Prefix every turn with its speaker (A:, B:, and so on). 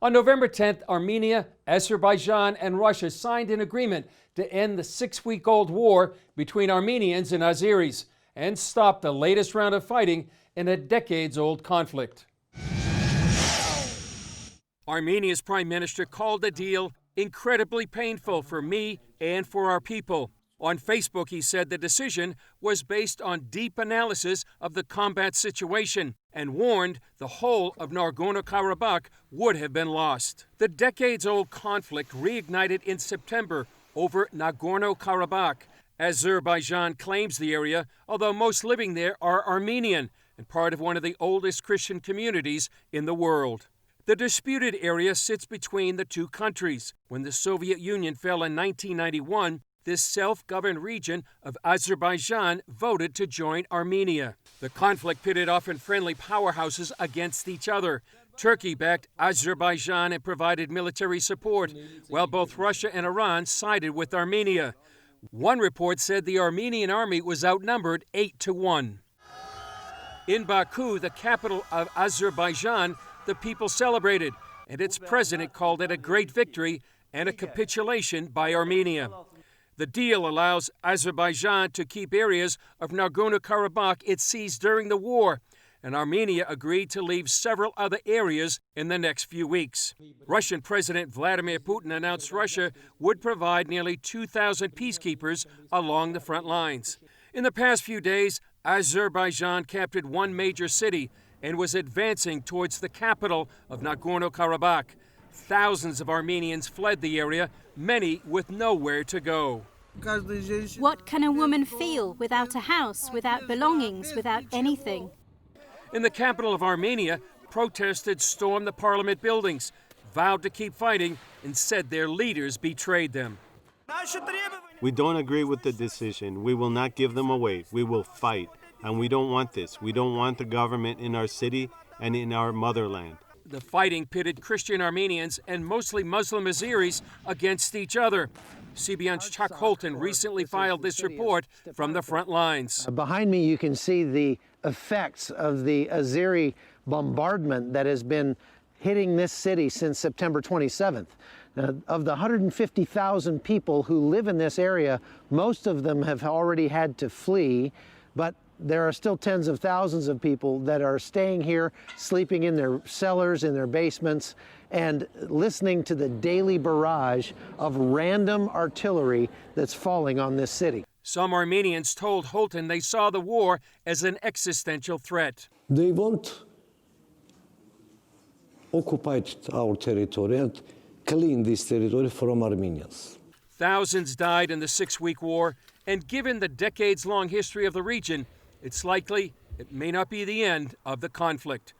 A: On November 10th, Armenia, Azerbaijan, and Russia signed an agreement to end the 6-week-old war between Armenians and Azeris and stop the latest round of fighting in a decades-old conflict. Armenia's prime minister called the deal incredibly painful for me and for our people. On Facebook, he said the decision was based on deep analysis of the combat situation and warned the whole of Nagorno-Karabah would have been lost. The decades-old conflict reignited in September over Nagorno-Karabah. Azerbaijan claims the area, although most living there are Armenian and part of one of the oldest Christian communities in the world. The disputed area sits between the two countries. When the Soviet Union fell in 1991, this self-governed region of Azerbaijan voted to join Armenia. The conflict pitted often friendly powerhouses against each other. Turkey backed Azerbaijan and provided military support, while both Russia and Iran sided with Armenia. One report said the Armenian army was outnumbered 8-1. In Baku, the capital of Azerbaijan, the people celebrated, and its president called it a great victory and a capitulation by Armenia. The deal allows Azerbaijan to keep areas of Nagorno-Karabakh it seized during the war, and Armenia agreed to leave several other areas in the next few weeks. Russian President Vladimir Putin announced Russia would provide nearly 2,000 peacekeepers along the front lines. In the past few days, Azerbaijan captured one major city and was advancing towards the capital of Nagorno-Karabakh. Thousands of Armenians fled the area, many with nowhere to go.
B: What can a woman feel without a house, without belongings, without anything?
A: In the capital of Armenia, protesters stormed the parliament buildings, vowed to keep fighting, and said their leaders betrayed them.
C: We don't agree with the decision. We will not give them away. We will fight. And we don't want this. We don't want the government in our city and in our motherland.
A: The fighting pitted Christian Armenians and mostly Muslim Azeris against each other. CBN's Chuck Holton recently filed this report from the front lines.
D: Behind me you can see the effects of the Azeri bombardment that has been hitting this city since September 27th. Of the 150,000 people who live in this area, most of them have already had to flee, but there are still tens of thousands of people that are staying here, sleeping in their cellars, in their basements, and listening to the daily barrage of random artillery that's falling on this city.
A: Some Armenians told Holton they saw the war as an existential threat.
E: They won't occupy our territory and clean this territory from Armenians.
A: Thousands died in the 6-week war, and given the decades-long history of the region, it's likely it may not be the end of the conflict.